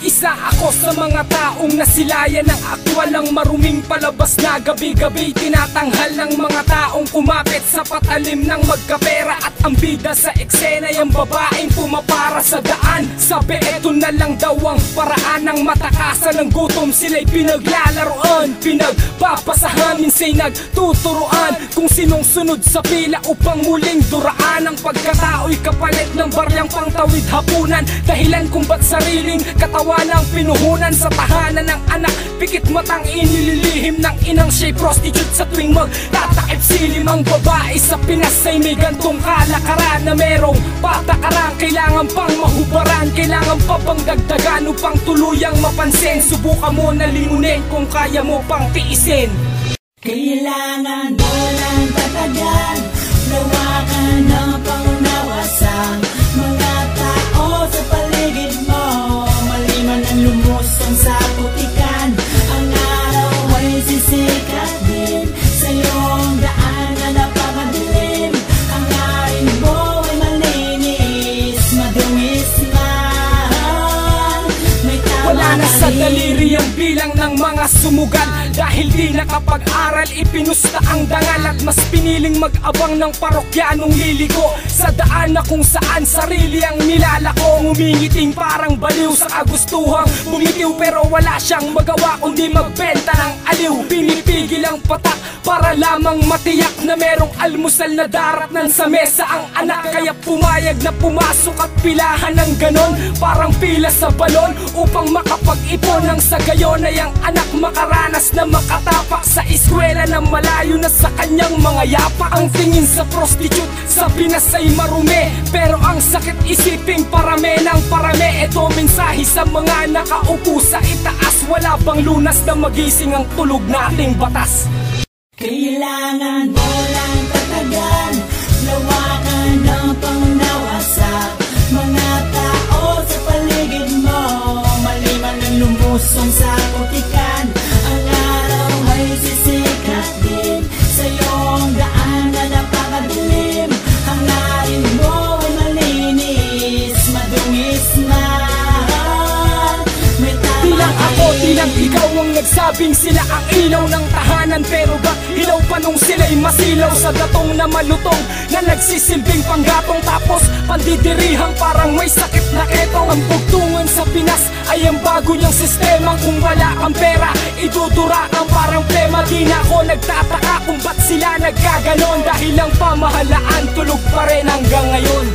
Isa ako sa mga taong nasilayan ng aktwal ng maruming palabas na gabi-gabi tinatanghal ng mga taong kumapit sa patalim ng magkapera. At ang bida sa eksena yung babaeng pumapara sa daan. Sabi eto na lang daw ang paraan ng matakasan ng gutom. Sila'y pinaglalaroan, pinagpapasahan, minsa'y nagtuturuan kung sinong sunod sa pila upang muling duraan. Ang pagkatao'y kapalit ng baryang pangtawid hapunan, dahilan kung ba't sariling katawan ang pinuhunan sa tahanan ng anak. Pikit matang inililihim ng inang siya'y prostitute sa tuwing magtatakip silim. Ang babae sa Pinas ay may gantong kalakaran na merong patakaran. Kailangan pang mahubaran, kailangan pa bang dagdagan upang tuluyang mapansin. Subukan mo na lingunin kung kaya mo pang tiisin. Kailangan mo lang tatagan, lawakan ng pangunawa sa mga tao sa paligid mo. Maliman ang lumusong sa putikan, ang araw ay sisikat din sa iyong daan na napakadilim. Ang haring mo ay malinis, madungis man. May tama. Wala na sa daliri ang bilang ng mga sumugal, dahil di nakapag-aral, ipinusta ang dangal. At mas piniling mag-abang ng parokyanong liliko sa daan na kung saan sarili ang nilalako. Ngumingiting parang baliw sa kagustuhang bumitiw, pero wala siyang magawa kundi magbenta ng aliw. Pinipigil ang patak para lamang matiyak na merong almusal na daratnan sa mesa ang anak. Kaya pumayag na pumasok at pilahan ng ganon, parang pila sa balon, upang makapag-ipon ng sa gayon ay ang anak makaranas na makatapak sa eskwela na malayo na sa kanyang mga yapak. Ang tingin sa prostitute sa Pinas ay marumi, pero ang sakit isiping parame ng parame. Ito mensahe sa mga nakaupo sa itaas, wala bang lunas na magising ang tulog nating batas. Kailangan mo lang tatagan, lawakan ng pangunawa sa mga tao sa paligid mo. Maliman ang lumusong sa putikan, ang araw ay sisikat din sa iyong daan na napakadilim. Ang haring mo ay malinis, madungis man. May tama. Tilang ako, tilang ikaw ang nagsabing sila ang ilaw ng tahanan, pero bak ilaw pa nung sila'y masilaw sa datong na malutong na nagsisilbing panggatong, tapos pandidirihang parang may sakit na ketong. Ang bugtungan sa Pinas ay ang bago niyang sistema. Kung wala kang pera, idudura kang parang plema. Di na ako nagtataka kung ba't sila nagkaganon, dahil ang pamahalaan tulog pa rin hanggang ngayon.